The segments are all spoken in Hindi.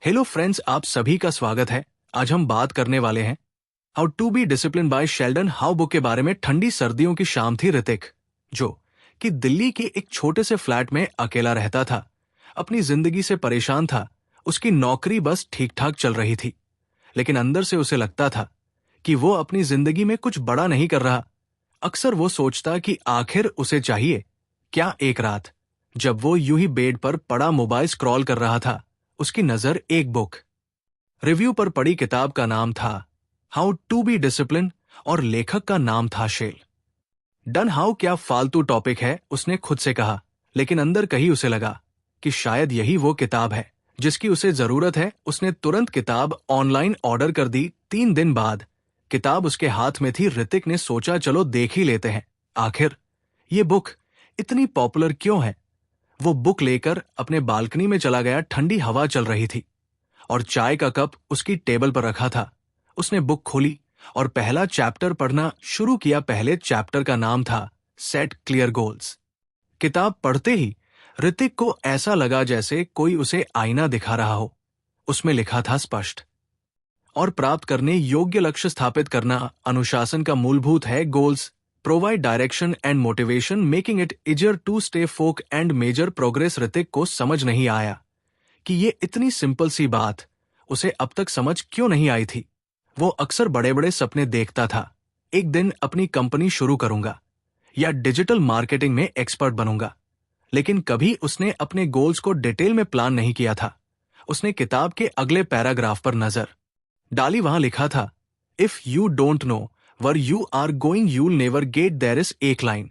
हेलो फ्रेंड्स, आप सभी का स्वागत है। आज हम बात करने वाले हैं how to be discipline by Sheldon how book के बारे में। ठंडी सर्दियों की शाम थी। ऋतिक, जो कि दिल्ली के एक छोटे से फ्लैट में अकेला रहता था, अपनी जिंदगी से परेशान था। उसकी नौकरी बस ठीक ठाक चल रही थी, लेकिन अंदर से उसे लगता था कि वो अपनी जिंदगी में कुछ बड़ा नहीं कर रहा। अक्सर वो सोचता कि आखिर उसे चाहिए क्या। एक रात जब वो यूं ही बेड पर पड़ा मोबाइल स्क्रॉल कर रहा था, उसकी नजर एक बुक रिव्यू पर पड़ी। किताब का नाम था हाउ टू बी डिसिप्लिन और लेखक का नाम था शेल डन। हाउ क्या फालतू टॉपिक है, उसने खुद से कहा, लेकिन अंदर कहीं उसे लगा कि शायद यही वो किताब है जिसकी उसे जरूरत है। उसने तुरंत किताब ऑनलाइन ऑर्डर कर दी। 3 दिन बाद किताब उसके हाथ में थी। ऋतिक ने सोचा, चलो देख ही लेते हैं, आखिर ये बुक इतनी पॉपुलर क्यों है। वो बुक लेकर अपने बालकनी में चला गया। ठंडी हवा चल रही थी और चाय का कप उसकी टेबल पर रखा था। उसने बुक खोली और पहला चैप्टर पढ़ना शुरू किया। पहले चैप्टर का नाम था सेट क्लियर गोल्स। किताब पढ़ते ही ऋतिक को ऐसा लगा जैसे कोई उसे आईना दिखा रहा हो। उसमें लिखा था स्पष्ट और प्राप्त करने योग्य लक्ष्य स्थापित करना अनुशासन का मूलभूत है। Goals provide direction and motivation making it easier to stay focus and measure progress. Hrithik को समझ नहीं आया कि ये इतनी सिंपल सी बात उसे अब तक समझ क्यों नहीं आई थी। वो अक्सर बड़े बड़े सपने देखता था, एक दिन अपनी कंपनी शुरू करूंगा या डिजिटल मार्केटिंग में एक्सपर्ट बनूंगा, लेकिन कभी उसने अपने गोल्स को डिटेल में प्लान नहीं किया था। उसने किताब के अगले पैराग्राफ पर नजर डाली। वहां लिखा था, if you don't know where you are going you'll never get there is. एक लाइन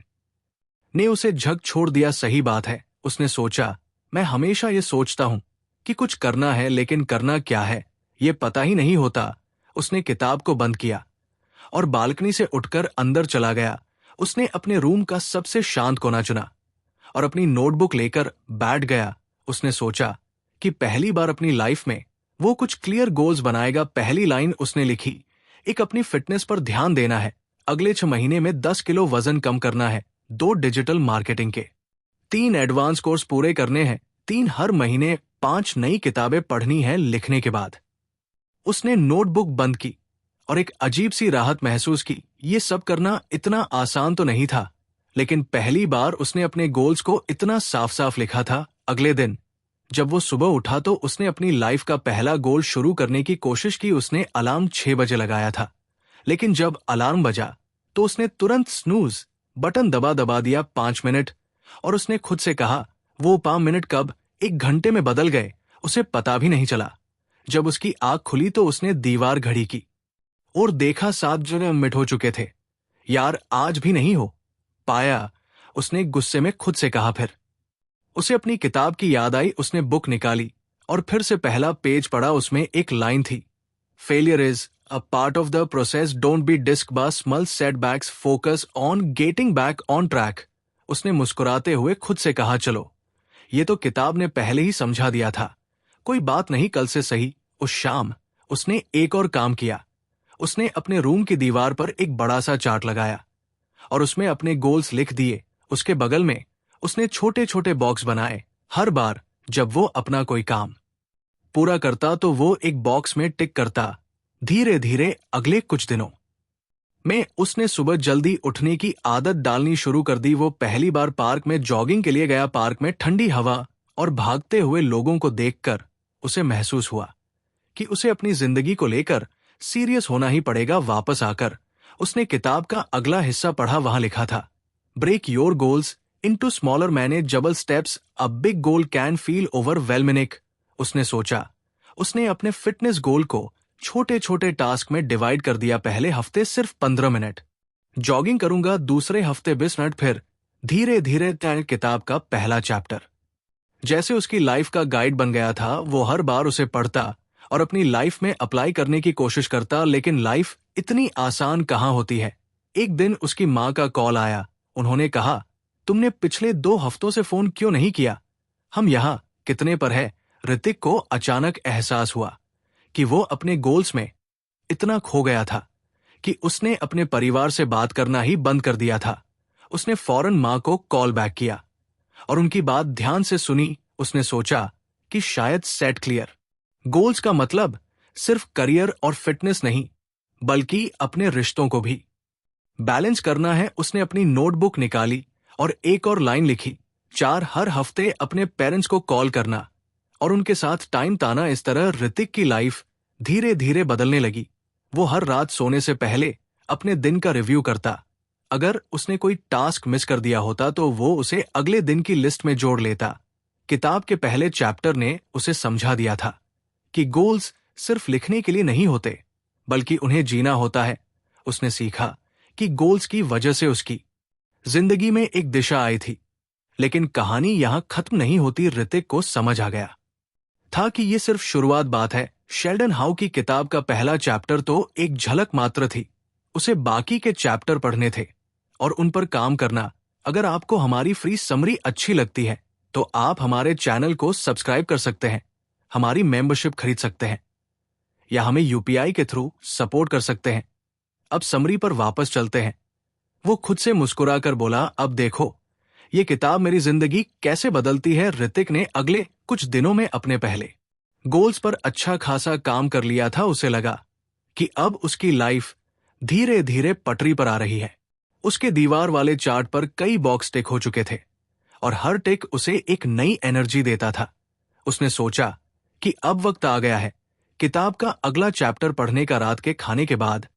ने उसे झक छोड़ दिया। सही बात है, उसने सोचा, मैं हमेशा ये सोचता हूं कि कुछ करना है, लेकिन करना क्या है ये पता ही नहीं होता। उसने किताब को बंद किया और बालकनी से उठकर अंदर चला गया। उसने अपने रूम का सबसे शांत कोना चुना और अपनी नोटबुक लेकर बैठ गया। उसने सोचा कि पहली बार अपनी लाइफ में वो कुछ क्लियर गोल्स बनाएगा। पहली लाइन उसने लिखी, एक अपनी फिटनेस पर ध्यान देना है, अगले 6 महीने में 10 किलो वजन कम करना है, 2 डिजिटल मार्केटिंग के 3 एडवांस कोर्स पूरे करने हैं, 3 हर महीने 5 नई किताबें पढ़नी है। लिखने के बाद उसने नोटबुक बंद की और एक अजीब सी राहत महसूस की। ये सब करना इतना आसान तो नहीं था, लेकिन पहली बार उसने अपने गोल्स को इतना साफ साफ लिखा था। अगले दिन जब वो सुबह उठा तो उसने अपनी लाइफ का पहला गोल शुरू करने की कोशिश की। उसने अलार्म 6 बजे लगाया था, लेकिन जब अलार्म बजा तो उसने तुरंत स्नूज बटन दबा दिया। 5 मिनट, और उसने खुद से कहा, वो 5 मिनट कब 1 घंटे में बदल गए उसे पता भी नहीं चला। जब उसकी आंख खुली तो उसने दीवार घड़ी की और देखा 7 मिनट हो चुके थे। यार, आज भी नहीं हो पाया, उसने गुस्से में खुद से कहा। फिर उसे अपनी किताब की याद आई। उसने बुक निकाली और फिर से पहला पेज पढ़ा। उसमें एक लाइन थी, failure is a part of the process, don't be disc by small setbacks, focus on getting back on track. उसने मुस्कुराते हुए खुद से कहा, चलो ये तो किताब ने पहले ही समझा दिया था, कोई बात नहीं, कल से सही। उस शाम उसने एक और काम किया। उसने अपने रूम की दीवार पर एक बड़ा सा चार्ट लगाया और उसमें अपने गोल्स लिख दिए। उसके बगल में उसने छोटे छोटे बॉक्स बनाए। हर बार जब वो अपना कोई काम पूरा करता तो वो एक बॉक्स में टिक करता। धीरे धीरे अगले कुछ दिनों में उसने सुबह जल्दी उठने की आदत डालनी शुरू कर दी। वो पहली बार पार्क में जॉगिंग के लिए गया। पार्क में ठंडी हवा और भागते हुए लोगों को देखकर उसे महसूस हुआ कि उसे अपनी जिंदगी को लेकर सीरियस होना ही पड़ेगा। वापस आकर उसने किताब का अगला हिस्सा पढ़ा। वहां लिखा था, break your goals into smaller manageable steps, a big goal can feel overwhelming. उसने सोचा, उसने अपने फिटनेस गोल को छोटे छोटे टास्क में डिवाइड कर दिया। पहले हफ्ते सिर्फ 15 मिनट जॉगिंग करूंगा, दूसरे हफ्ते 20 मिनट, फिर धीरे धीरे किताब का पहला चैप्टर जैसे उसकी लाइफ का गाइड बन गया था। वो हर बार उसे पढ़ता और अपनी लाइफ में अप्लाई करने की कोशिश करता, लेकिन लाइफ इतनी आसान कहाँ होती है। एक दिन उसकी माँ का कॉल आया। उन्होंने कहा, तुमने पिछले 2 हफ्तों से फोन क्यों नहीं किया, हम यहाँ कितने पर है। ऋतिक को अचानक एहसास हुआ कि वो अपने गोल्स में इतना खो गया था कि उसने अपने परिवार से बात करना ही बंद कर दिया था। उसने फौरन माँ को कॉल बैक किया और उनकी बात ध्यान से सुनी। उसने सोचा कि शायद सेट क्लियर गोल्स का मतलब सिर्फ करियर और फिटनेस नहीं, बल्कि अपने रिश्तों को भी बैलेंस करना है। उसने अपनी नोटबुक निकाली और एक और लाइन लिखी, 4 हर हफ्ते अपने पेरेंट्स को कॉल करना और उनके साथ टाइम ताना। इस तरह ऋतिक की लाइफ धीरे धीरे बदलने लगी। वो हर रात सोने से पहले अपने दिन का रिव्यू करता। अगर उसने कोई टास्क मिस कर दिया होता तो वो उसे अगले दिन की लिस्ट में जोड़ लेता। किताब के पहले चैप्टर ने उसे समझा दिया था कि गोल्स सिर्फ लिखने के लिए नहीं होते, बल्कि उन्हें जीना होता है। उसने सीखा कि गोल्स की वजह से उसकी जिंदगी में एक दिशा आई थी। लेकिन कहानी यहां खत्म नहीं होती। ऋतिक को समझ आ गया था कि ये सिर्फ शुरुआत बात है। शेल्डन हाउ की किताब का पहला चैप्टर तो एक झलक मात्र थी। उसे बाकी के चैप्टर पढ़ने थे और उन पर काम करना। अगर आपको हमारी फ्री समरी अच्छी लगती है तो आप हमारे चैनल को सब्सक्राइब कर सकते हैं, हमारी मेंबरशिप खरीद सकते हैं या हमें यूपीआई के थ्रू सपोर्ट कर सकते हैं। अब समरी पर वापस चलते हैं। वो खुद से मुस्कुराकर बोला, अब देखो ये किताब मेरी जिंदगी कैसे बदलती है। ऋतिक ने अगले कुछ दिनों में अपने पहले गोल्स पर अच्छा खासा काम कर लिया था। उसे लगा कि अब उसकी लाइफ धीरे धीरे पटरी पर आ रही है। उसके दीवार वाले चार्ट पर कई बॉक्स टिक हो चुके थे और हर टिक उसे एक नई एनर्जी देता था। उसने सोचा कि अब वक्त आ गया है किताब का अगला चैप्टर पढ़ने का। रात के खाने के बाद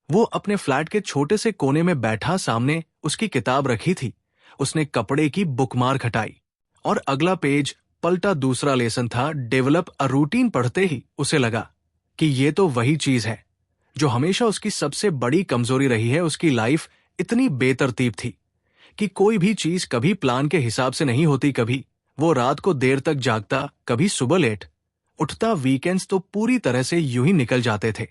वो अपने फ्लैट के छोटे से कोने में बैठा, सामने उसकी किताब रखी थी। उसने कपड़े की बुकमार्क हटाई और अगला पेज पलटा। दूसरा लेसन था, डेवलप अ रूटीन। पढ़ते ही उसे लगा कि ये तो वही चीज है जो हमेशा उसकी सबसे बड़ी कमजोरी रही है। उसकी लाइफ इतनी बेतरतीब थी कि कोई भी चीज कभी प्लान के हिसाब से नहीं होती। कभी वो रात को देर तक जागता, कभी सुबह लेट उठता। वीकेंड्स तो पूरी तरह से यूं ही निकल जाते थे।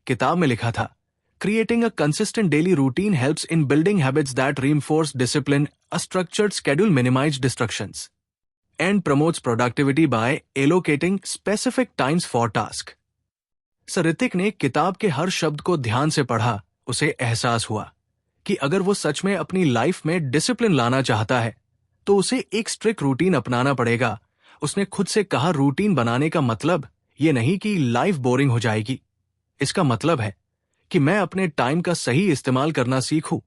किताब में लिखा था, Creating a consistent daily routine helps in building habits that reinforce discipline. A structured schedule minimizes distractions and promotes productivity by allocating specific times for task. Sir Hrithik ने किताब के हर शब्द को ध्यान से पढ़ा। उसे एहसास हुआ कि अगर वो सच में अपनी लाइफ में डिसिप्लिन लाना चाहता है तो उसे एक स्ट्रिक्ट रूटीन अपनाना पड़ेगा। उसने खुद से कहा, रूटीन बनाने का मतलब ये नहीं कि लाइफ बोरिंग हो जाएगी। इसका मतलब है कि मैं अपने टाइम का सही इस्तेमाल करना सीखूं।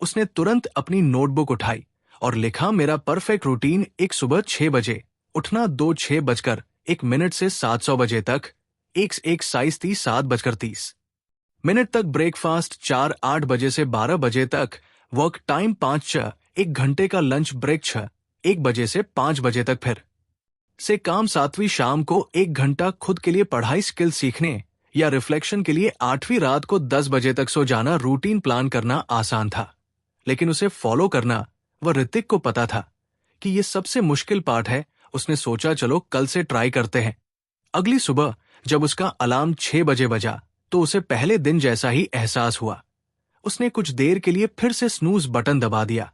उसने तुरंत अपनी नोटबुक उठाई और लिखा, मेरा परफेक्ट रूटीन, एक सुबह 6 बजे उठना, 6:01 से 700 बजे तक, एक साइज 7:30 तक ब्रेकफास्ट, 8 बजे से 12 बजे तक वर्क टाइम, 5 1 घंटे का लंच ब्रेक, 1 बजे से 5 बजे तक फिर से काम, 7वीं शाम को 1 घंटा खुद के लिए पढ़ाई, स्किल सीखने या रिफ्लेक्शन के लिए, 8वीं रात को 10 बजे तक सो जाना। रूटीन प्लान करना आसान था, लेकिन उसे फॉलो करना, वह ऋतिक को पता था कि यह सबसे मुश्किल पार्ट है। उसने सोचा, चलो कल से ट्राई करते हैं। अगली सुबह जब उसका अलार्म 6 बजे बजा तो उसे पहले दिन जैसा ही एहसास हुआ। उसने कुछ देर के लिए फिर से स्नूज बटन दबा दिया,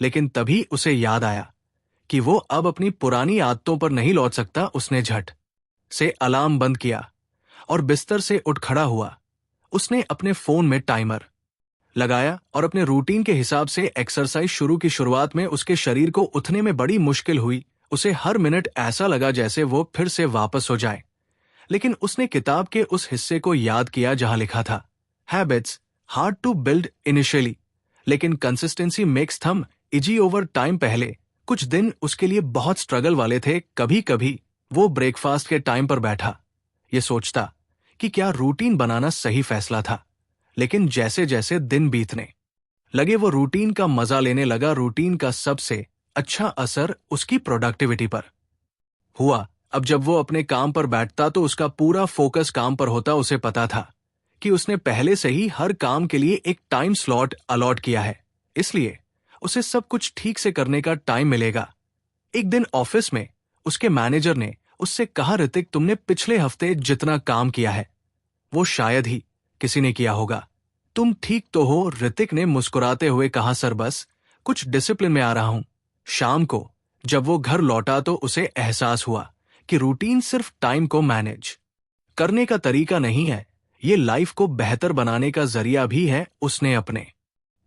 लेकिन तभी उसे याद आया कि वो अब अपनी पुरानी आदतों पर नहीं लौट सकता। उसने झट से अलार्म बंद किया और बिस्तर से उठ खड़ा हुआ। उसने अपने फोन में टाइमर लगाया और अपने रूटीन के हिसाब से एक्सरसाइज शुरू की। शुरुआत में उसके शरीर को उठने में बड़ी मुश्किल हुई। उसे हर मिनट ऐसा लगा जैसे वो फिर से वापस हो जाए। लेकिन उसने किताब के उस हिस्से को याद किया जहां लिखा था, habits hard to build initially लेकिन consistency makes them easy over time. पहले कुछ दिन उसके लिए बहुत स्ट्रगल वाले थे। कभी कभी वो ब्रेकफास्ट के टाइम पर बैठा, ये सोचता कि क्या रूटीन बनाना सही फैसला था। लेकिन जैसे जैसे दिन बीतने लगे वो रूटीन का मजा लेने लगा। रूटीन का सबसे अच्छा असर उसकी प्रोडक्टिविटी पर हुआ। अब जब वो अपने काम पर बैठता तो उसका पूरा फोकस काम पर होता। उसे पता था कि उसने पहले से ही हर काम के लिए एक टाइम स्लॉट अलॉट किया है, इसलिए उसे सब कुछ ठीक से करने का टाइम मिलेगा। एक दिन ऑफिस में उसके मैनेजर ने उससे कहा, ऋतिक, तुमने पिछले हफ्ते जितना काम किया है वो शायद ही किसी ने किया होगा। तुम ठीक तो हो? ऋतिक ने मुस्कुराते हुए कहा, सर बस कुछ डिसिप्लिन में आ रहा हूं। शाम को जब वो घर लौटा तो उसे एहसास हुआ कि रूटीन सिर्फ टाइम को मैनेज करने का तरीका नहीं है, ये लाइफ को बेहतर बनाने का जरिया भी है। उसने अपने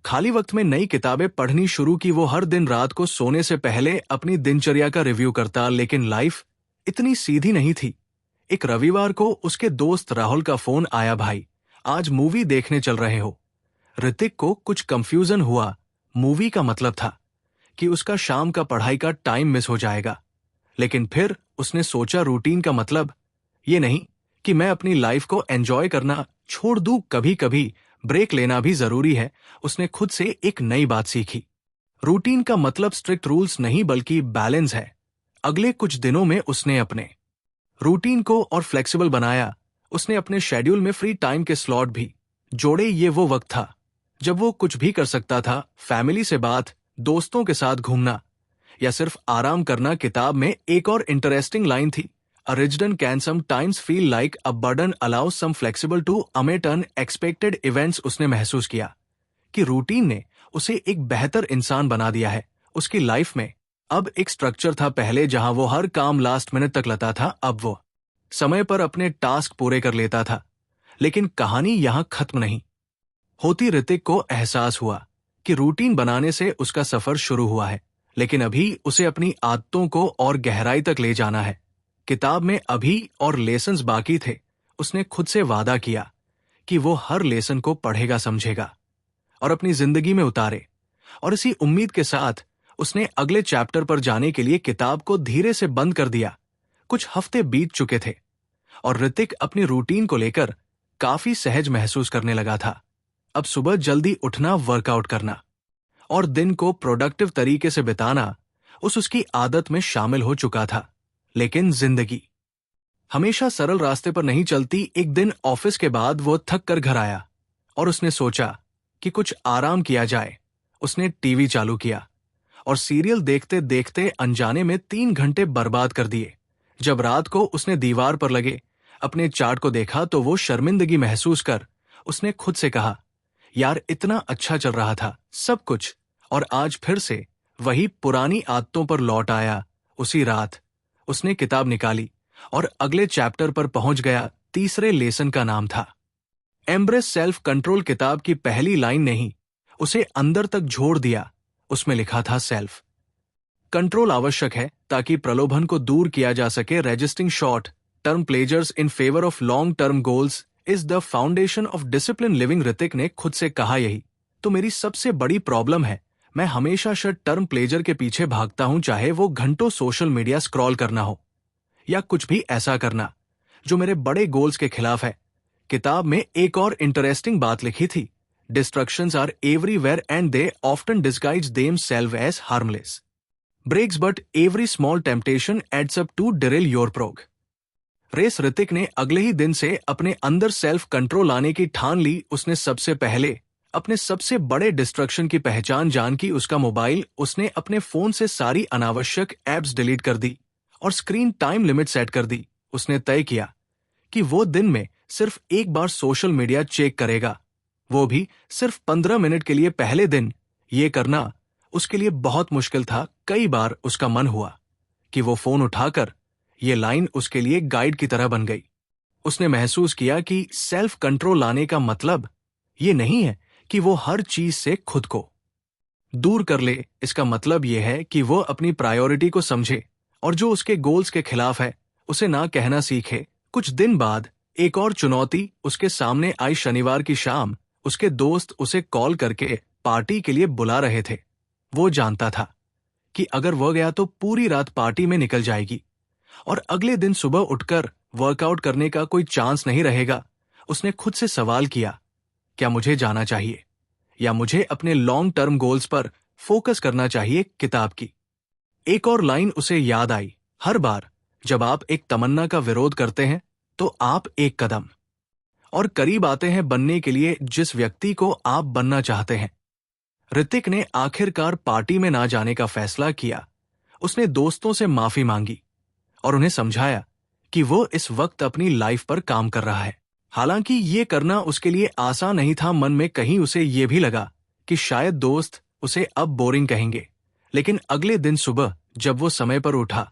खाली वक्त में नई किताबें पढ़नी शुरू की। वो हर दिन रात को सोने से पहले अपनी दिनचर्या का रिव्यू करता। लेकिन लाइफ इतनी सीधी नहीं थी। एक रविवार को उसके दोस्त राहुल का फोन आया, भाई आज मूवी देखने चल रहे हो। ऋतिक को कुछ कंफ्यूजन हुआ। मूवी का मतलब था कि उसका शाम का पढ़ाई का टाइम मिस हो जाएगा, लेकिन फिर उसने सोचा रूटीन का मतलब ये नहीं कि मैं अपनी लाइफ को एंजॉय करना छोड़ दूं, कभी कभी ब्रेक लेना भी जरूरी है। उसने खुद से एक नई बात सीखी। रूटीन का मतलब स्ट्रिक्ट रूल्स नहीं बल्कि बैलेंस है। अगले कुछ दिनों में उसने अपने रूटीन को और फ्लेक्सिबल बनाया। उसने अपने शेड्यूल में फ्री टाइम के स्लॉट भी जोड़े। ये वो वक्त था जब वो कुछ भी कर सकता था, फैमिली से बात, दोस्तों के साथ घूमना या सिर्फ आराम करना। किताब में एक और इंटरेस्टिंग लाइन थी, A resident can sometimes feel like a burden allows some flexible to omit unexpected events। उसने महसूस किया कि रूटीन ने उसे एक बेहतर इंसान बना दिया है। उसकी लाइफ में अब एक स्ट्रक्चर था। पहले जहां वो हर काम लास्ट मिनट तक लाता था, अब वो समय पर अपने टास्क पूरे कर लेता था। लेकिन कहानी यहां खत्म नहीं होती। ऋतिक को एहसास हुआ कि रूटीन बनाने से उसका सफर शुरू हुआ है, लेकिन अभी उसे अपनी आदतों को और गहराई तक ले जाना है। किताब में अभी और लेसन्स बाकी थे। उसने खुद से वादा किया कि वो हर लेसन को पढ़ेगा, समझेगा और अपनी जिंदगी में उतारे। और इसी उम्मीद के साथ उसने अगले चैप्टर पर जाने के लिए किताब को धीरे से बंद कर दिया। कुछ हफ्ते बीत चुके थे और ऋतिक अपनी रूटीन को लेकर काफी सहज महसूस करने लगा था। अब सुबह जल्दी उठना, वर्कआउट करना और दिन को प्रोडक्टिव तरीके से बिताना उसकी आदत में शामिल हो चुका था। लेकिन जिंदगी हमेशा सरल रास्ते पर नहीं चलती। एक दिन ऑफिस के बाद वो थक कर घर आया और उसने सोचा कि कुछ आराम किया जाए। उसने टीवी चालू किया और सीरियल देखते देखते अनजाने में 3 घंटे बर्बाद कर दिए। जब रात को उसने दीवार पर लगे अपने चार्ट को देखा तो वो शर्मिंदगी महसूस कर उसने खुद से कहा, यार इतना अच्छा चल रहा था सब कुछ, और आज फिर से वही पुरानी आदतों पर लौट आया। उसी रात उसने किताब निकाली और अगले चैप्टर पर पहुंच गया। तीसरे लेसन का नाम था एम्ब्रेस सेल्फ कंट्रोल। किताब की पहली लाइन ने ही उसे अंदर तक झोड़ दिया। उसमें लिखा था, सेल्फ कंट्रोल आवश्यक है ताकि प्रलोभन को दूर किया जा सके। Resisting short term pleasures in favour of long term goals is the foundation of discipline living. Hrithik ने खुद से कहा, यही तो मेरी सबसे बड़ी प्रॉब्लम है। मैं हमेशा शॉर्ट टर्म प्लेजर के पीछे भागता हूं, चाहे वो घंटों सोशल मीडिया स्क्रॉल करना हो या कुछ भी ऐसा करना जो मेरे बड़े गोल्स के खिलाफ है। किताब में एक और इंटरेस्टिंग बात लिखी थी, distractions are everywhere and they often disguise themselves as harmless breaks but every small temptation adds up to derail your progress. Hrithik ने अगले ही दिन से अपने अंदर सेल्फ कंट्रोल लाने की ठान ली। उसने सबसे पहले अपने सबसे बड़े डिस्ट्रक्शन की पहचान जान की, उसका मोबाइल। उसने अपने फोन से सारी अनावश्यक एप्स डिलीट कर दी और स्क्रीन टाइम लिमिट सेट कर दी। उसने तय किया कि वो दिन में सिर्फ एक बार सोशल मीडिया चेक करेगा, वो भी सिर्फ 15 मिनट के लिए। पहले दिन ये करना उसके लिए बहुत मुश्किल था। कई बार उसका मन हुआ कि वो फोन उठाकर ये लाइन उसके लिए गाइड की तरह बन गई। उसने महसूस किया कि सेल्फ कंट्रोल लाने का मतलब ये नहीं है कि वो हर चीज से खुद को दूर कर ले। इसका मतलब यह है कि वो अपनी प्रायोरिटी को समझे और जो उसके गोल्स के खिलाफ है उसे ना कहना सीखे। कुछ दिन बाद एक और चुनौती उसके सामने आई। शनिवार की शाम उसके दोस्त उसे कॉल करके पार्टी के लिए बुला रहे थे। वो जानता था कि अगर वो गया तो पूरी रात पार्टी में निकल जाएगी और अगले दिन सुबह उठकर वर्कआउट करने का कोई चांस नहीं रहेगा। उसने खुद से सवाल किया, क्या मुझे जाना चाहिए या मुझे अपने लॉन्ग टर्म गोल्स पर फोकस करना चाहिए। किताब की एक और लाइन उसे याद आई, हर बार जब आप एक तमन्ना का विरोध करते हैं तो आप एक कदम और करीब आते हैं बनने के लिए जिस व्यक्ति को आप बनना चाहते हैं। ऋतिक ने आखिरकार पार्टी में ना जाने का फैसला किया। उसने दोस्तों से माफी मांगी और उन्हें समझाया कि वो इस वक्त अपनी लाइफ पर काम कर रहा है। हालांकि ये करना उसके लिए आसान नहीं था। मन में कहीं उसे ये भी लगा कि शायद दोस्त उसे अब बोरिंग कहेंगे। लेकिन अगले दिन सुबह जब वो समय पर उठा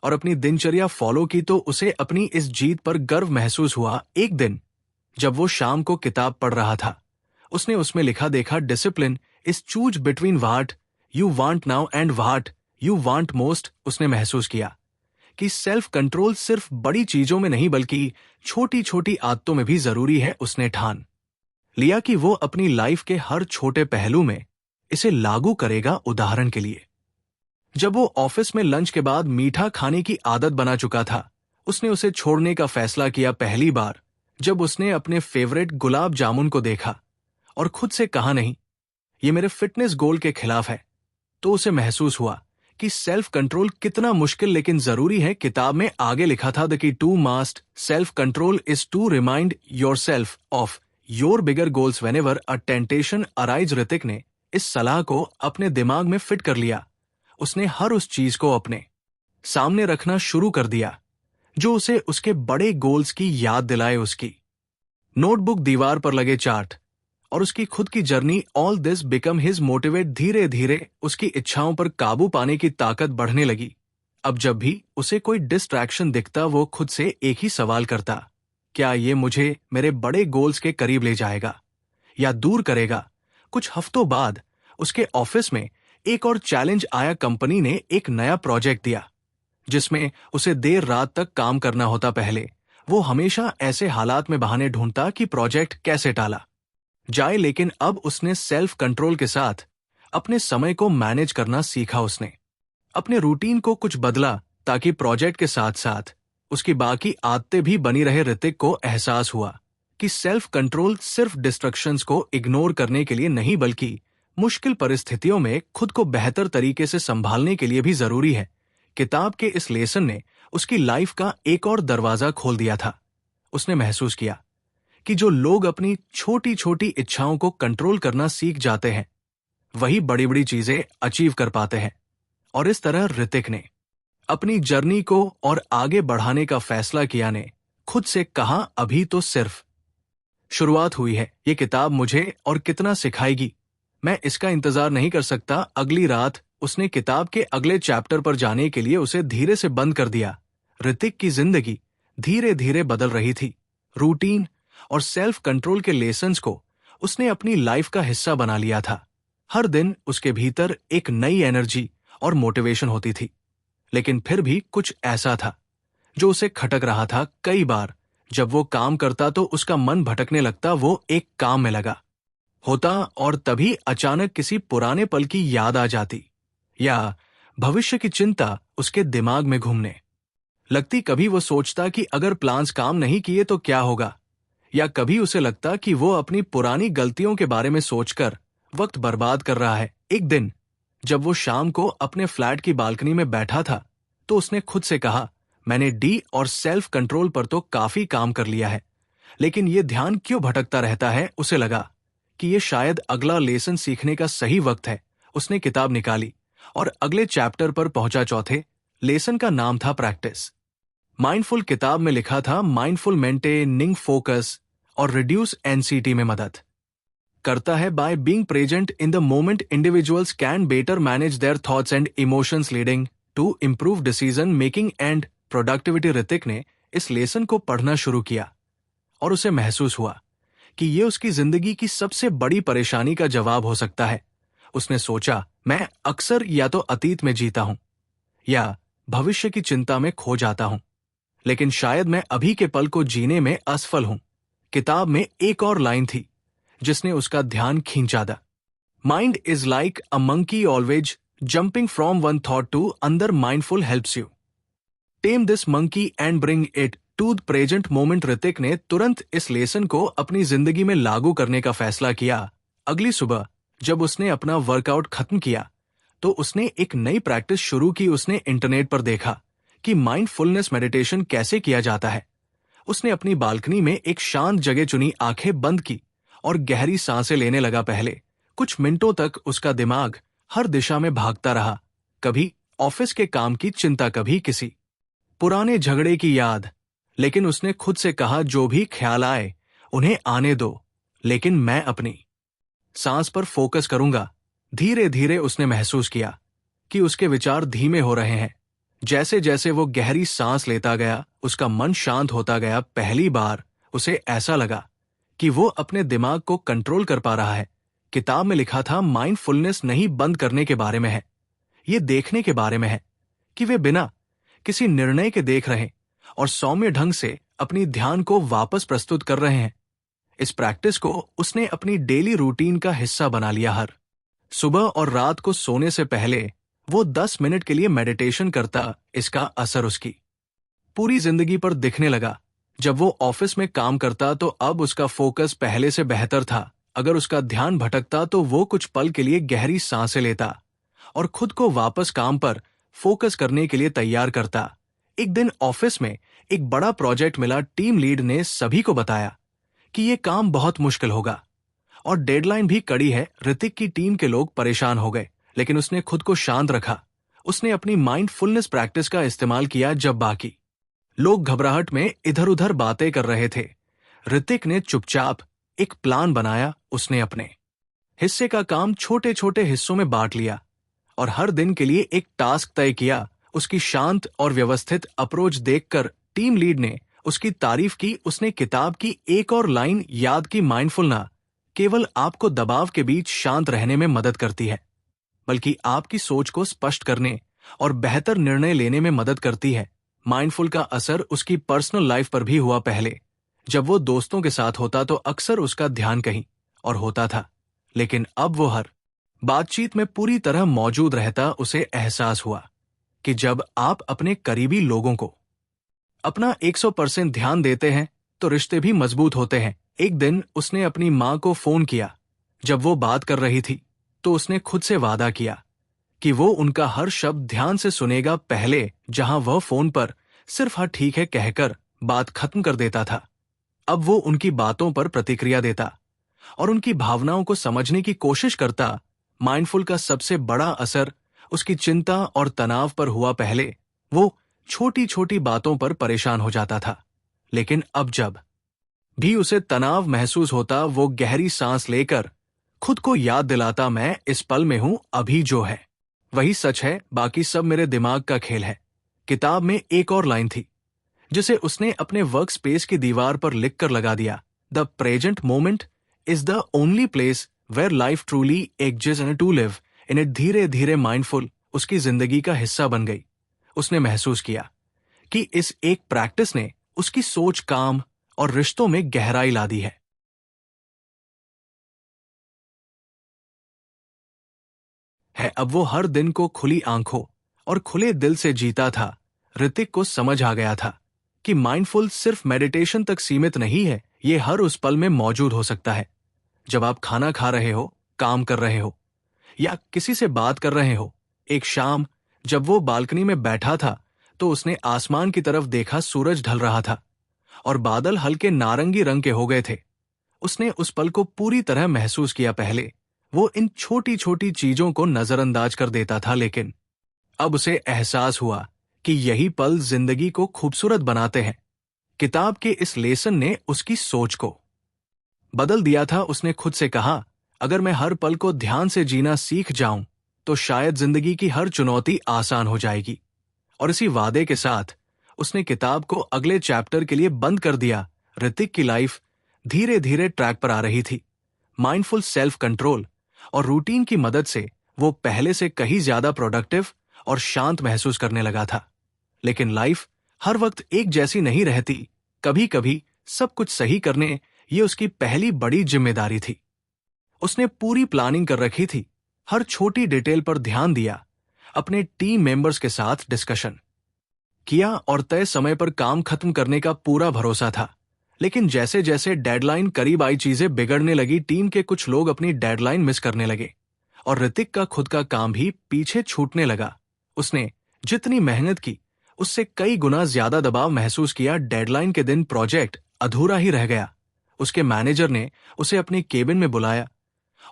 और अपनी दिनचर्या फॉलो की तो उसे अपनी इस जीत पर गर्व महसूस हुआ। एक दिन जब वो शाम को किताब पढ़ रहा था, उसने उसमें लिखा देखा, discipline is choose between what you want now and what you want most. उसने महसूस किया कि सेल्फ कंट्रोल सिर्फ बड़ी चीजों में नहीं बल्कि छोटी छोटी आदतों में भी जरूरी है। उसने ठान लिया कि वो अपनी लाइफ के हर छोटे पहलू में इसे लागू करेगा। उदाहरण के लिए, जब वो ऑफिस में लंच के बाद मीठा खाने की आदत बना चुका था, उसने उसे छोड़ने का फैसला किया। पहली बार जब उसने अपने फेवरेट गुलाब जामुन को देखा और खुद से कहा, नहीं, ये मेरे फिटनेस गोल के खिलाफ है, तो उसे महसूस हुआ कि सेल्फ कंट्रोल कितना मुश्किल लेकिन जरूरी है। किताब में आगे लिखा था, the key to master self control is to remind yourself of your bigger goals whenever a temptation arises. Hrithik ने इस सलाह को अपने दिमाग में फिट कर लिया। उसने हर उस चीज को अपने सामने रखना शुरू कर दिया जो उसे उसके बड़े गोल्स की याद दिलाए। उसकी नोटबुक, दीवार पर लगे चार्ट और उसकी खुद की journey, all this become his motivate. धीरे धीरे उसकी इच्छाओं पर काबू पाने की ताकत बढ़ने लगी। अब जब भी उसे कोई डिस्ट्रैक्शन दिखता, वो खुद से एक ही सवाल करता, क्या ये मुझे मेरे बड़े गोल्स के करीब ले जाएगा या दूर करेगा? कुछ हफ्तों बाद उसके ऑफिस में एक और चैलेंज आया। कंपनी ने एक नया प्रोजेक्ट दिया जिसमें उसे देर रात तक काम करना होता। पहले वो हमेशा ऐसे हालात में बहाने ढूंढता कि प्रोजेक्ट कैसे टाला जाए, लेकिन अब उसने सेल्फ कंट्रोल के साथ अपने समय को मैनेज करना सीखा। उसने अपने रूटीन को कुछ बदला ताकि प्रोजेक्ट के साथ साथ उसकी बाकी आदतें भी बनी रहे। ऋतिक को एहसास हुआ कि सेल्फ कंट्रोल सिर्फ डिस्ट्रक्शंस को इग्नोर करने के लिए नहीं बल्कि मुश्किल परिस्थितियों में खुद को बेहतर तरीके से संभालने के लिए भी जरूरी है। किताब के इस लेसन ने उसकी लाइफ का एक और दरवाजा खोल दिया था। उसने महसूस किया कि जो लोग अपनी छोटी छोटी इच्छाओं को कंट्रोल करना सीख जाते हैं, वही बड़ी बड़ी चीजें अचीव कर पाते हैं। और इस तरह ऋतिक ने अपनी जर्नी को और आगे बढ़ाने का फैसला किया। ने खुद से कहा, अभी तो सिर्फ शुरुआत हुई है। ये किताब मुझे और कितना सिखाएगी, मैं इसका इंतजार नहीं कर सकता। अगली रात उसने किताब के अगले चैप्टर पर जाने के लिए उसे धीरे से बंद कर दिया। ऋतिक की जिंदगी धीरे धीरे बदल रही थी। रूटीन और सेल्फ कंट्रोल के लेसन्स को उसने अपनी लाइफ का हिस्सा बना लिया था। हर दिन उसके भीतर एक नई एनर्जी और मोटिवेशन होती थी, लेकिन फिर भी कुछ ऐसा था जो उसे खटक रहा था। कई बार जब वो काम करता तो उसका मन भटकने लगता। वो एक काम में लगा होता और तभी अचानक किसी पुराने पल की याद आ जाती या भविष्य की चिंता उसके दिमाग में घूमने लगती। कभी वो सोचता कि अगर प्लान्स काम नहीं किए तो क्या होगा, या कभी उसे लगता कि वो अपनी पुरानी गलतियों के बारे में सोचकर वक्त बर्बाद कर रहा है। एक दिन जब वो शाम को अपने फ्लैट की बालकनी में बैठा था तो उसने खुद से कहा, मैंने डी और सेल्फ कंट्रोल पर तो काफी काम कर लिया है, लेकिन ये ध्यान क्यों भटकता रहता है? उसे लगा कि ये शायद अगला लेसन सीखने का सही वक्त है। उसने किताब निकाली और अगले चैप्टर पर पहुंचा। चौथे लेसन का नाम था प्रैक्टिस माइंडफुल। किताब में लिखा था, माइंडफुल मेंटेनिंग फोकस और रिड्यूस एंजाइटी में मदद करता है। By being present in the moment individuals can better manage their thoughts and emotions leading to improve decision making and productivity. Hrithik ने इस लेसन को पढ़ना शुरू किया और उसे महसूस हुआ कि ये उसकी जिंदगी की सबसे बड़ी परेशानी का जवाब हो सकता है। उसने सोचा, मैं अक्सर या तो अतीत में जीता हूं या भविष्य की चिंता में खो जाता हूं, लेकिन शायद मैं अभी के पल को जीने में असफल हूं। किताब में एक और लाइन थी जिसने उसका ध्यान खींचा था, mind is like a monkey always jumping from one thought to another, mindful helps you tame this monkey and bring it to the present moment. Hrithik ने तुरंत इस लेसन को अपनी जिंदगी में लागू करने का फैसला किया। अगली सुबह जब उसने अपना वर्कआउट खत्म किया तो उसने एक नई प्रैक्टिस शुरू की। उसने इंटरनेट पर देखा कि माइंडफुलनेस मेडिटेशन कैसे किया जाता है। उसने अपनी बालकनी में एक शांत जगह चुनी, आंखें बंद की और गहरी सांसें लेने लगा। पहले कुछ मिनटों तक उसका दिमाग हर दिशा में भागता रहा, कभी ऑफिस के काम की चिंता, कभी किसी पुराने झगड़े की याद। लेकिन उसने खुद से कहा, जो भी ख्याल आए उन्हें आने दो, लेकिन मैं अपनी सांस पर फोकस करूंगा। धीरे धीरे उसने महसूस किया कि उसके विचार धीमे हो रहे हैं। जैसे जैसे वो गहरी सांस लेता गया, उसका मन शांत होता गया। पहली बार उसे ऐसा लगा कि वो अपने दिमाग को कंट्रोल कर पा रहा है। किताब में लिखा था, माइंडफुलनेस नहीं बंद करने के बारे में है, ये देखने के बारे में है कि वे बिना किसी निर्णय के देख रहे और सौम्य ढंग से अपनी ध्यान को वापस प्रस्तुत कर रहे हैं। इस प्रैक्टिस को उसने अपनी डेली रूटीन का हिस्सा बना लिया। हर सुबह और रात को सोने से पहले वो 10 मिनट के लिए मेडिटेशन करता। इसका असर उसकी पूरी जिंदगी पर दिखने लगा। जब वो ऑफिस में काम करता तो अब उसका फोकस पहले से बेहतर था। अगर उसका ध्यान भटकता तो वो कुछ पल के लिए गहरी सांसें लेता और खुद को वापस काम पर फोकस करने के लिए तैयार करता। एक दिन ऑफिस में एक बड़ा प्रोजेक्ट मिला। टीम लीड ने सभी को बताया कि ये काम बहुत मुश्किल होगा और डेडलाइन भी कड़ी है। ऋतिक की टीम के लोग परेशान हो गए, लेकिन उसने खुद को शांत रखा। उसने अपनी माइंडफुलनेस प्रैक्टिस का इस्तेमाल किया। जब बाकी लोग घबराहट में इधर उधर बातें कर रहे थे, ऋतिक ने चुपचाप एक प्लान बनाया। उसने अपने हिस्से का काम छोटे छोटे हिस्सों में बांट लिया और हर दिन के लिए एक टास्क तय किया। उसकी शांत और व्यवस्थित अप्रोच देखकर टीम लीड ने उसकी तारीफ की। उसने किताब की एक और लाइन याद की, माइंडफुलनेस केवल आपको दबाव के बीच शांत रहने में मदद करती है, बल्कि आपकी सोच को स्पष्ट करने और बेहतर निर्णय लेने में मदद करती है। माइंडफुल का असर उसकी पर्सनल लाइफ पर भी हुआ। पहले जब वो दोस्तों के साथ होता तो अक्सर उसका ध्यान कहीं और होता था, लेकिन अब वो हर बातचीत में पूरी तरह मौजूद रहता। उसे एहसास हुआ कि जब आप अपने करीबी लोगों को अपना 100% ध्यान देते हैं तो रिश्ते भी मजबूत होते हैं। एक दिन उसने अपनी माँ को फोन किया। जब वो बात कर रही थी तो उसने खुद से वादा किया कि वो उनका हर शब्द ध्यान से सुनेगा। पहले जहां वह फोन पर सिर्फ हाँ ठीक है कहकर बात खत्म कर देता था, अब वो उनकी बातों पर प्रतिक्रिया देता और उनकी भावनाओं को समझने की कोशिश करता। माइंडफुल का सबसे बड़ा असर उसकी चिंता और तनाव पर हुआ। पहले वो छोटी छोटी बातों पर परेशान हो जाता था, लेकिन अब जब भी उसे तनाव महसूस होता, वो गहरी सांस लेकर खुद को याद दिलाता, मैं इस पल में हूं, अभी जो है वही सच है, बाकी सब मेरे दिमाग का खेल है। किताब में एक और लाइन थी जिसे उसने अपने वर्क स्पेस की दीवार पर लिख कर लगा दिया, the present moment is the only place where life truly exist and to live in it. धीरे धीरे माइंडफुल उसकी जिंदगी का हिस्सा बन गई। उसने महसूस किया कि इस एक प्रैक्टिस ने उसकी सोच, काम और रिश्तों में गहराई ला दी है। अब वो हर दिन को खुली आंखों और खुले दिल से जीता था। ऋतिक को समझ आ गया था कि माइंडफुल सिर्फ मेडिटेशन तक सीमित नहीं है, ये हर उस पल में मौजूद हो सकता है। जब आप खाना खा रहे हो, काम कर रहे हो या किसी से बात कर रहे हो। एक शाम जब वो बालकनी में बैठा था तो उसने आसमान की तरफ देखा। सूरज ढल रहा था और बादल हल्के नारंगी रंग के हो गए थे। उसने उस पल को पूरी तरह महसूस किया। पहले वो इन छोटी छोटी चीजों को नजरअंदाज कर देता था, लेकिन अब उसे एहसास हुआ कि यही पल जिंदगी को खूबसूरत बनाते हैं। किताब के इस लेसन ने उसकी सोच को बदल दिया था। उसने खुद से कहा, अगर मैं हर पल को ध्यान से जीना सीख जाऊं तो शायद जिंदगी की हर चुनौती आसान हो जाएगी। और इसी वादे के साथ उसने किताब को अगले चैप्टर के लिए बंद कर दिया। ऋतिक की लाइफ धीरे धीरे ट्रैक पर आ रही थी। माइंडफुल सेल्फ कंट्रोल और रूटीन की मदद से वो पहले से कहीं ज्यादा प्रोडक्टिव और शांत महसूस करने लगा था। लेकिन लाइफ हर वक्त एक जैसी नहीं रहती। कभी कभी सब कुछ सही करने ये उसकी पहली बड़ी जिम्मेदारी थी। उसने पूरी प्लानिंग कर रखी थी, हर छोटी डिटेल पर ध्यान दिया, अपने टीम मेंबर्स के साथ डिस्कशन किया और तय समय पर काम खत्म करने का पूरा भरोसा था। लेकिन जैसे जैसे डेडलाइन करीब आई, चीजें बिगड़ने लगी। टीम के कुछ लोग अपनी डेडलाइन मिस करने लगे और ऋतिक का खुद का काम भी पीछे छूटने लगा। उसने जितनी मेहनत की उससे कई गुना ज्यादा दबाव महसूस किया। डेडलाइन के दिन प्रोजेक्ट अधूरा ही रह गया। उसके मैनेजर ने उसे अपने केबिन में बुलाया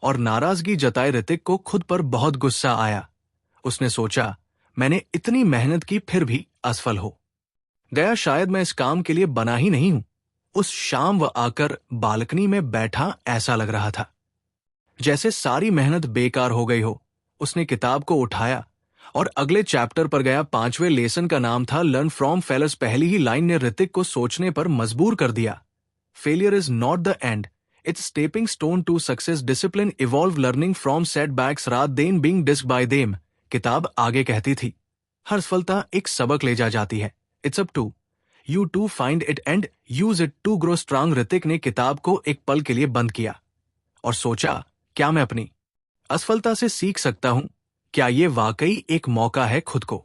और नाराजगी जताए। ऋतिक को खुद पर बहुत गुस्सा आया। उसने सोचा, मैंने इतनी मेहनत की फिर भी असफल हो गया, शायद मैं इस काम के लिए बना ही नहीं हूं। उस शाम वह आकर बालकनी में बैठा, ऐसा लग रहा था जैसे सारी मेहनत बेकार हो गई हो। उसने किताब को उठाया और अगले चैप्टर पर गया। 5वें लेसन का नाम था लर्न फ्रॉम फेलर्स। पहली ही लाइन ने ऋतिक को सोचने पर मजबूर कर दिया। Failure is not the end, it's stepping stone to success. Discipline evolve learning from setbacks rather than being dissed by them. किताब आगे कहती थी, हर सफलता एक सबक ले जा जाती है। It's up to you to find it and use it to grow strong. Hrithik ने किताब को एक पल के लिए बंद किया और सोचा, क्या मैं अपनी असफलता से सीख सकता हूं? क्या ये वाकई एक मौका है खुद को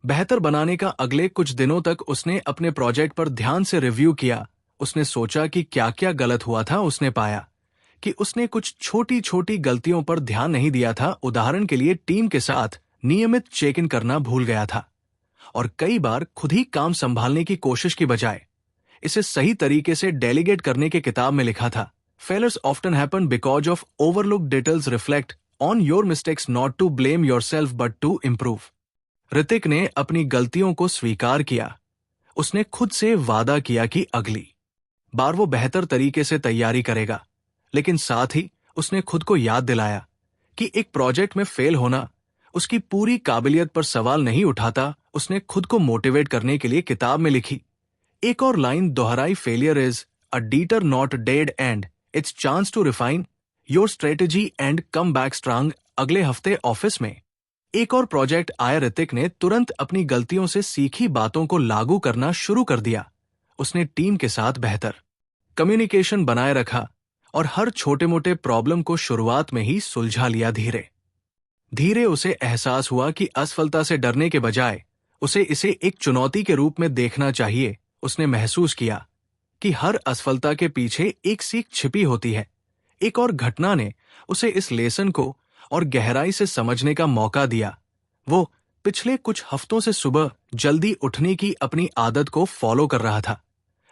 बेहतर बनाने का? अगले कुछ दिनों तक उसने अपने प्रोजेक्ट पर ध्यान से रिव्यू किया। उसने सोचा कि क्या क्या गलत हुआ था। उसने पाया कि उसने कुछ छोटी छोटी गलतियों पर ध्यान नहीं दिया था। उदाहरण के लिए, टीम के साथ नियमित चेक इन करना भूल गया था और कई बार खुद ही काम संभालने की कोशिश की बजाय इसे सही तरीके से डेलीगेट करने के किताब में लिखा था। Failures often happen because of overlooked details. Reflect on your mistakes, not to blame yourself but to improve. Hrithik ने अपनी गलतियों को स्वीकार किया। उसने खुद से वादा किया कि अगली बार वो बेहतर तरीके से तैयारी करेगा, लेकिन साथ ही उसने खुद को याद दिलाया कि एक प्रोजेक्ट में फेल होना उसकी पूरी काबिलियत पर सवाल नहीं उठाता। उसने खुद को मोटिवेट करने के लिए किताब में लिखी एक और लाइन दोहराई, failure is a detour not dead end it's chance to refine your strategy and come back strong. अगले हफ्ते ऑफिस में एक और प्रोजेक्ट आया। ऋतिक ने तुरंत अपनी गलतियों से सीखी बातों को लागू करना शुरू कर दिया। उसने टीम के साथ बेहतर कम्युनिकेशन बनाए रखा और हर छोटे मोटे प्रॉब्लम को शुरुआत में ही सुलझा लिया। धीरे धीरे उसे एहसास हुआ कि असफलता से डरने के बजाय उसे इसे एक चुनौती के रूप में देखना चाहिए। उसने महसूस किया कि हर असफलता के पीछे एक सीख छिपी होती है। एक और घटना ने उसे इस लेसन को और गहराई से समझने का मौका दिया। वो पिछले कुछ हफ्तों से सुबह जल्दी उठने की अपनी आदत को फॉलो कर रहा था,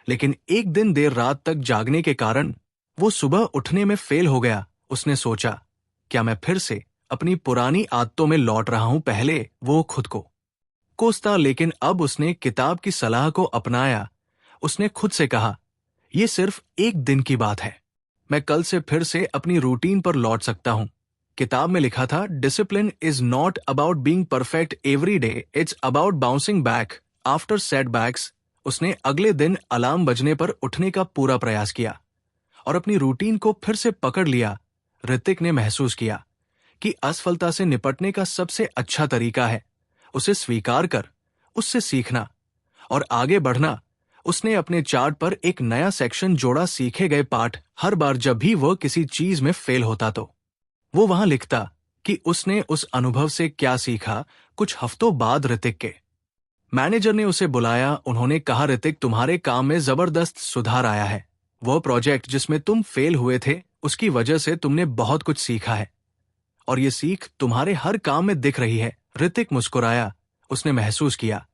लेकिन एक दिन देर रात तक जागने के कारण वो सुबह उठने में फेल हो गया। उसने सोचा, क्या मैं फिर से अपनी पुरानी आदतों में लौट रहा हूं? पहले वो खुद को कोसता, लेकिन अब उसने किताब की सलाह को अपनाया। उसने खुद से कहा, यह सिर्फ एक दिन की बात है, मैं कल से फिर से अपनी रूटीन पर लौट सकता हूं। किताब में लिखा था, discipline is not about being perfect every day, it's about bouncing back after setbacks. उसने अगले दिन अलार्म बजने पर उठने का पूरा प्रयास किया और अपनी रूटीन को फिर से पकड़ लिया। ऋतिक ने महसूस किया कि असफलता से निपटने का सबसे अच्छा तरीका है उसे स्वीकार कर, उससे सीखना और आगे बढ़ना। उसने अपने चार्ट पर एक नया सेक्शन जोड़ा, सीखे गए पाठ। हर बार जब भी वह किसी चीज में फेल होता तो वो वहां लिखता कि उसने उस अनुभव से क्या सीखा। कुछ हफ्तों बाद ऋतिक के मैनेजर ने उसे बुलाया। उन्होंने कहा, ऋतिक, तुम्हारे काम में जबरदस्त सुधार आया है। वह प्रोजेक्ट जिसमें तुम फेल हुए थे, उसकी वजह से तुमने बहुत कुछ सीखा है और ये सीख तुम्हारे हर काम में दिख रही है। ऋतिक मुस्कुराया। उसने महसूस किया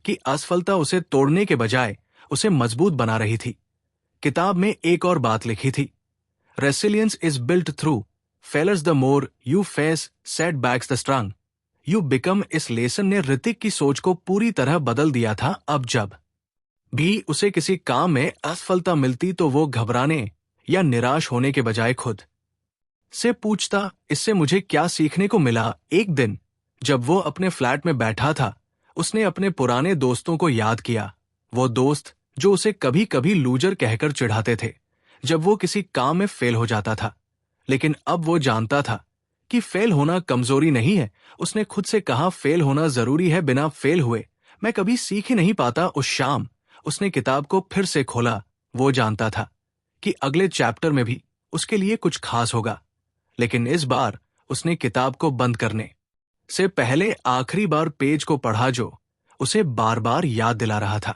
कि असफलता उसे तोड़ने के बजाय उसे मजबूत बना रही थी। किताब में एक और बात लिखी थी, resilience is built through failures, the more you face setbacks the strong you become. इस लेसन ने ऋतिक की सोच को पूरी तरह बदल दिया था। अब जब भी उसे किसी काम में असफलता मिलती तो वो घबराने या निराश होने के बजाय खुद से पूछता, इससे मुझे क्या सीखने को मिला? एक दिन जब वो अपने फ्लैट में बैठा था, उसने अपने पुराने दोस्तों को याद किया। वो दोस्त जो उसे कभी कभी लूजर कहकर चिढ़ाते थे जब वो किसी काम में फेल हो जाता था, लेकिन अब वो जानता था कि फेल होना कमजोरी नहीं है। उसने खुद से कहा, फेल होना जरूरी है, बिना फेल हुए मैं कभी सीख ही नहीं पाता। उस शाम उसने किताब को फिर से खोला। वो जानता था कि अगले चैप्टर में भी उसके लिए कुछ खास होगा, लेकिन इस बार उसने किताब को बंद करने से पहले आखिरी बार पेज को पढ़ा जो उसे बार बार याद दिला रहा था,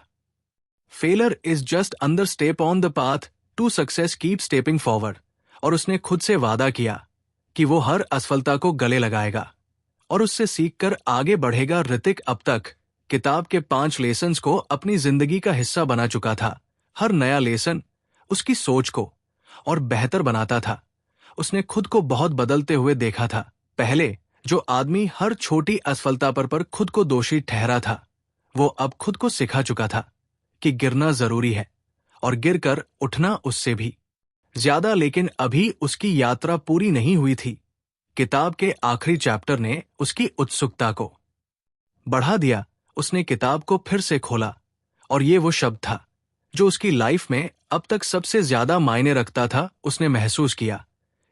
failure is just another step on the path to success, keep stepping forward. और उसने खुद से वादा किया कि वो हर असफलता को गले लगाएगा और उससे सीखकर आगे बढ़ेगा। ऋतिक अब तक किताब के 5 लेसन्स को अपनी जिंदगी का हिस्सा बना चुका था। हर नया लेसन उसकी सोच को और बेहतर बनाता था। उसने खुद को बहुत बदलते हुए देखा था। पहले जो आदमी हर छोटी असफलता पर खुद को दोषी ठहरा था, वो अब खुद को सिखा चुका था कि गिरना जरूरी है और गिरकर उठना उससे भी ज्यादा। लेकिन अभी उसकी यात्रा पूरी नहीं हुई थी। किताब के आखिरी चैप्टर ने उसकी उत्सुकता को बढ़ा दिया। उसने किताब को फिर से खोला और ये वो शब्द था जो उसकी लाइफ में अब तक सबसे ज्यादा मायने रखता था। उसने महसूस किया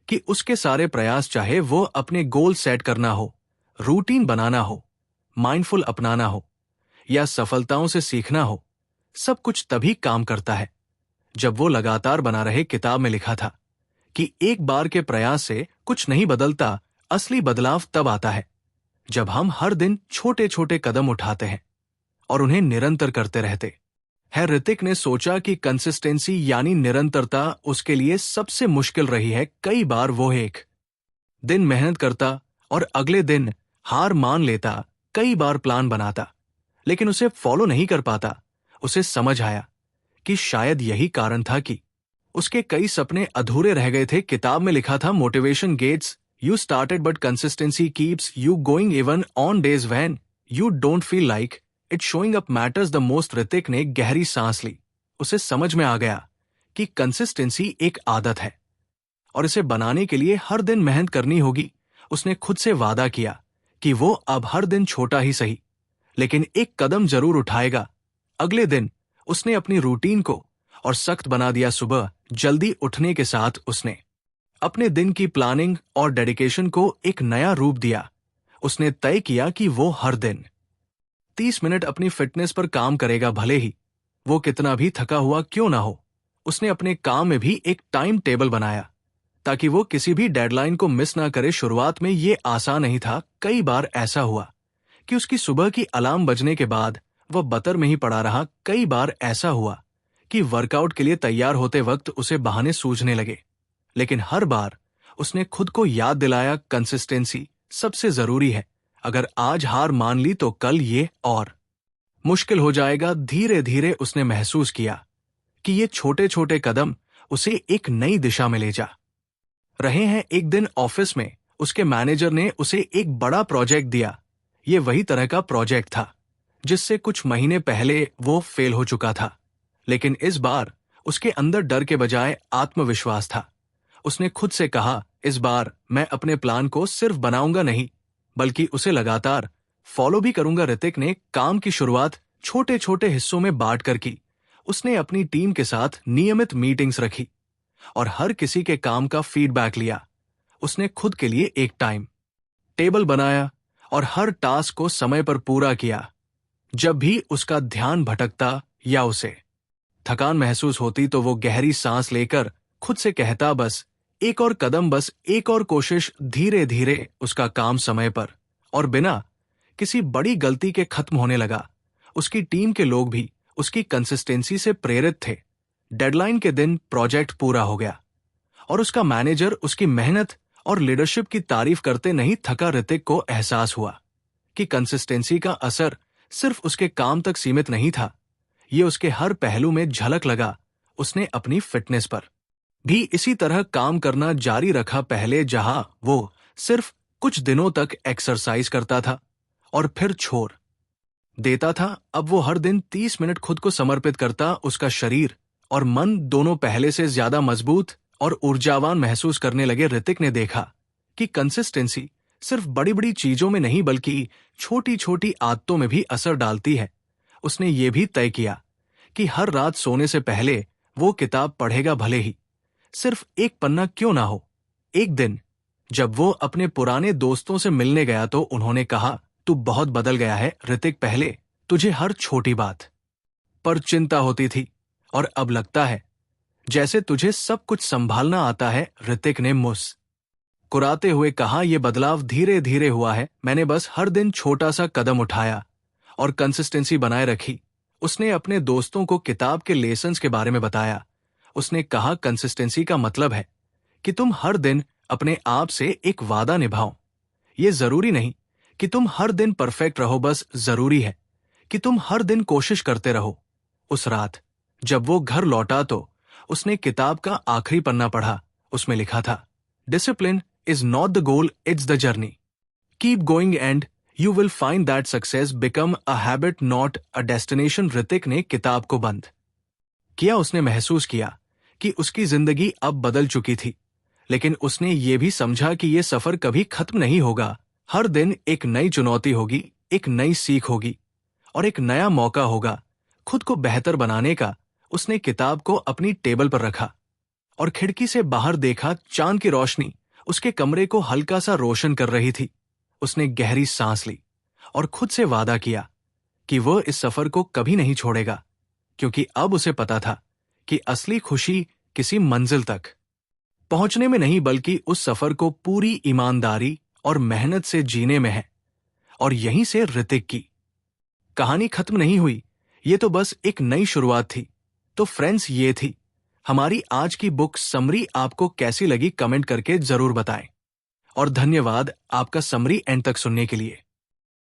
कि उसके सारे प्रयास, चाहे वो अपने गोल सेट करना हो, रूटीन बनाना हो, माइंडफुल अपनाना हो या सफलताओं से सीखना हो, सब कुछ तभी काम करता है जब वो लगातार बना रहे। किताब में लिखा था कि एक बार के प्रयास से कुछ नहीं बदलता, असली बदलाव तब आता है जब हम हर दिन छोटे छोटे कदम उठाते हैं और उन्हें निरंतर करते रहते हैं। ऋतिक ने सोचा कि कंसिस्टेंसी यानी निरंतरता उसके लिए सबसे मुश्किल रही है। कई बार वो एक दिन मेहनत करता और अगले दिन हार मान लेता, कई बार प्लान बनाता लेकिन उसे फॉलो नहीं कर पाता। उसे समझ आया कि शायद यही कारण था कि उसके कई सपने अधूरे रह गए थे। किताब में लिखा था, motivation gets you started but consistency keeps you going even on days when you don't feel like it showing up matters the most. Hrithik ने गहरी सांस ली। उसे समझ में आ गया कि कंसिस्टेंसी एक आदत है और इसे बनाने के लिए हर दिन मेहनत करनी होगी। उसने खुद से वादा किया कि वो अब हर दिन छोटा ही सही लेकिन एक कदम जरूर उठाएगा। अगले दिन उसने अपनी रूटीन को और सख्त बना दिया। सुबह जल्दी उठने के साथ उसने अपने दिन की प्लानिंग और डेडिकेशन को एक नया रूप दिया। उसने तय किया कि वो हर दिन 30 मिनट अपनी फिटनेस पर काम करेगा, भले ही वो कितना भी थका हुआ क्यों ना हो। उसने अपने काम में भी एक टाइम टेबल बनाया ताकि वो किसी भी डेडलाइन को मिस ना करे। शुरुआत में ये आसान नहीं था। कई बार ऐसा हुआ कि उसकी सुबह की अलार्म बजने के बाद वह बतर में ही पड़ा रहा। कई बार ऐसा हुआ कि वर्कआउट के लिए तैयार होते वक्त उसे बहाने सूझने लगे, लेकिन हर बार उसने खुद को याद दिलाया, कंसिस्टेंसी सबसे जरूरी है। अगर आज हार मान ली तो कल ये और मुश्किल हो जाएगा। धीरे धीरे उसने महसूस किया कि ये छोटे छोटे कदम उसे एक नई दिशा में ले जा रहे हैं। एक दिन ऑफिस में उसके मैनेजर ने उसे एक बड़ा प्रोजेक्ट दिया। ये वही तरह का प्रोजेक्ट था जिससे कुछ महीने पहले वो फेल हो चुका था, लेकिन इस बार उसके अंदर डर के बजाय आत्मविश्वास था। उसने खुद से कहा, इस बार मैं अपने प्लान को सिर्फ बनाऊंगा नहीं बल्कि उसे लगातार फॉलो भी करूंगा। ऋतिक ने काम की शुरुआत छोटे छोटे हिस्सों में बांटकर की। उसने अपनी टीम के साथ नियमित मीटिंग्स रखी और हर किसी के काम का फीडबैक लिया। उसने खुद के लिए एक टाइम टेबल बनाया और हर टास्क को समय पर पूरा किया। जब भी उसका ध्यान भटकता या उसे थकान महसूस होती तो वो गहरी सांस लेकर खुद से कहता, बस एक और कदम, बस एक और कोशिश। धीरे धीरे उसका काम समय पर और बिना किसी बड़ी गलती के खत्म होने लगा। उसकी टीम के लोग भी उसकी कंसिस्टेंसी से प्रेरित थे। डेडलाइन के दिन प्रोजेक्ट पूरा हो गया और उसका मैनेजर उसकी मेहनत और लीडरशिप की तारीफ करते नहीं थका। ऋतिक को एहसास हुआ कि कंसिस्टेंसी का असर सिर्फ उसके काम तक सीमित नहीं था, ये उसके हर पहलू में झलक लगा। उसने अपनी फिटनेस पर भी इसी तरह काम करना जारी रखा। पहले जहां वो सिर्फ कुछ दिनों तक एक्सरसाइज करता था और फिर छोड़ देता था, अब वो हर दिन 30 मिनट खुद को समर्पित करता। उसका शरीर और मन दोनों पहले से ज्यादा मजबूत और ऊर्जावान महसूस करने लगे। ऋतिक ने देखा कि कंसिस्टेंसी सिर्फ बड़ी बड़ी चीजों में नहीं बल्कि छोटी छोटी आदतों में भी असर डालती है। उसने ये भी तय किया कि हर रात सोने से पहले वो किताब पढ़ेगा, भले ही सिर्फ एक पन्ना क्यों ना हो। एक दिन जब वो अपने पुराने दोस्तों से मिलने गया तो उन्होंने कहा, तू बहुत बदल गया है ऋतिक। पहले तुझे हर छोटी बात पर चिंता होती थी और अब लगता है जैसे तुझे सब कुछ संभालना आता है। ऋतिक ने मुस्कुराते हुए कहा, यह बदलाव धीरे धीरे हुआ है। मैंने बस हर दिन छोटा सा कदम उठाया और कंसिस्टेंसी बनाए रखी। उसने अपने दोस्तों को किताब के लेसन्स के बारे में बताया। उसने कहा, कंसिस्टेंसी का मतलब है कि तुम हर दिन अपने आप से एक वादा निभाओ। ये जरूरी नहीं कि तुम हर दिन परफेक्ट रहो, बस जरूरी है कि तुम हर दिन कोशिश करते रहो। उस रात जब वो घर लौटा तो उसने किताब का आखिरी पन्ना पढ़ा। उसमें लिखा था, discipline is not the goal, it's the journey. Keep going and you will find that success become a habit not a destination. Hrithik ने किताब को बंद किया। उसने महसूस किया कि उसकी जिंदगी अब बदल चुकी थी, लेकिन उसने ये भी समझा कि ये सफर कभी खत्म नहीं होगा। हर दिन एक नई चुनौती होगी, एक नई सीख होगी और एक नया मौका होगा खुद को बेहतर बनाने का। उसने किताब को अपनी टेबल पर रखा और खिड़की से बाहर देखा। चांद की रोशनी उसके कमरे को हल्का सा रोशन कर रही थी। उसने गहरी सांस ली और खुद से वादा किया कि वह इस सफर को कभी नहीं छोड़ेगा, क्योंकि अब उसे पता था कि असली खुशी किसी मंजिल तक पहुंचने में नहीं बल्कि उस सफर को पूरी ईमानदारी और मेहनत से जीने में है। और यहीं से ऋतिक की कहानी खत्म नहीं हुई, ये तो बस एक नई शुरुआत थी। तो फ्रेंड्स, ये थी हमारी आज की बुक समरी। आपको कैसी लगी कमेंट करके जरूर बताएं। और धन्यवाद आपका समरी एंड तक सुनने के लिए।